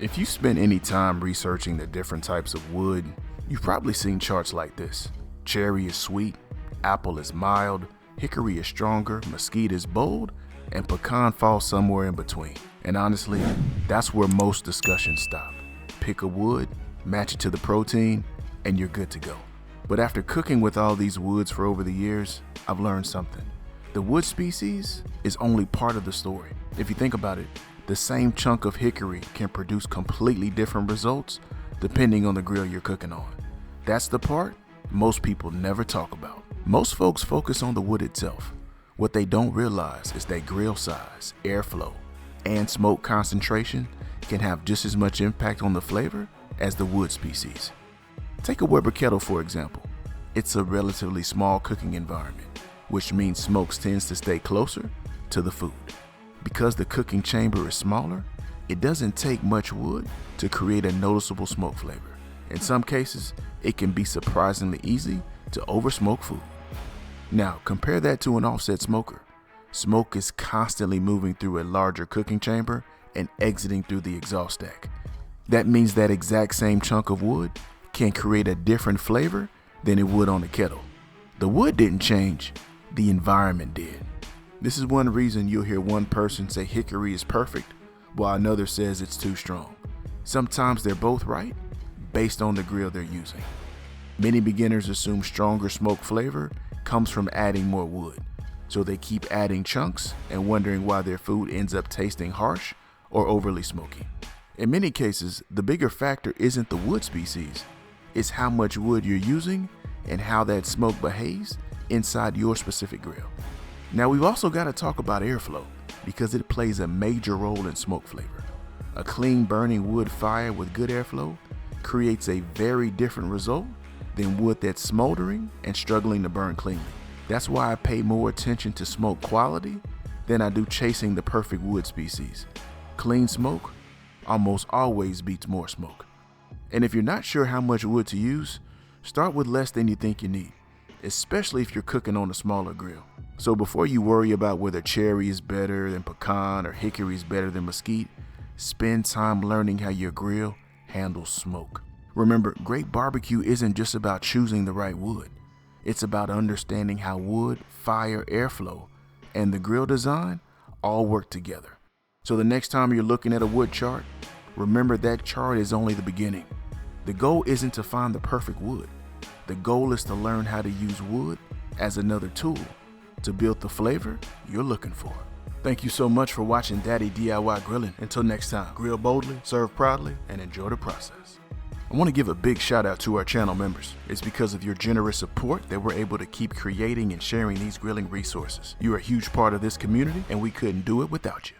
If you spend any time researching the different types of wood, you've probably seen charts like this. Cherry is sweet, apple is mild, hickory is stronger, mesquite is bold, and pecan falls somewhere in between. And honestly, that's where most discussions stop. Pick a wood, match it to the protein, and you're good to go. But after cooking with all these woods for over the years, I've learned something. The wood species is only part of the story. If you think about it, the same chunk of hickory can produce completely different results depending on the grill you're cooking on. That's the part most people never talk about. Most folks focus on the wood itself. What they don't realize is that grill size, airflow, and smoke concentration can have just as much impact on the flavor as the wood species. Take a Weber kettle for example. It's a relatively small cooking environment, which means smoke tends to stay closer to the food. Because the cooking chamber is smaller, it doesn't take much wood to create a noticeable smoke flavor. In some cases, it can be surprisingly easy to oversmoke food. Now, compare that to an offset smoker. Smoke is constantly moving through a larger cooking chamber and exiting through the exhaust stack. That means that exact same chunk of wood can create a different flavor than it would on a kettle. The wood didn't change, the environment did. This is one reason you'll hear one person say hickory is perfect, while another says it's too strong. Sometimes they're both right, based on the grill they're using. Many beginners assume stronger smoke flavor comes from adding more wood, so they keep adding chunks and wondering why their food ends up tasting harsh or overly smoky. In many cases, the bigger factor isn't the wood species, it's how much wood you're using and how that smoke behaves inside your specific grill. Now we've also got to talk about airflow because it plays a major role in smoke flavor. A clean burning wood fire with good airflow creates a very different result than wood that's smoldering and struggling to burn cleanly. That's why I pay more attention to smoke quality than I do chasing the perfect wood species. Clean smoke almost always beats more smoke. And if you're not sure how much wood to use, start with less than you think you need, especially if you're cooking on a smaller grill. So before you worry about whether cherry is better than pecan or hickory is better than mesquite, spend time learning how your grill handles smoke. Remember, great barbecue isn't just about choosing the right wood. It's about understanding how wood, fire, airflow, and the grill design all work together. So the next time you're looking at a wood chart, remember that chart is only the beginning. The goal isn't to find the perfect wood. The goal is to learn how to use wood as another tool to build the flavor you're looking for. Thank you so much for watching Daddy DIY Grilling. Until next time, grill boldly, serve proudly, and enjoy the process. I want to give a big shout out to our channel members. It's because of your generous support that we're able to keep creating and sharing these grilling resources. You're a huge part of this community, and we couldn't do it without you.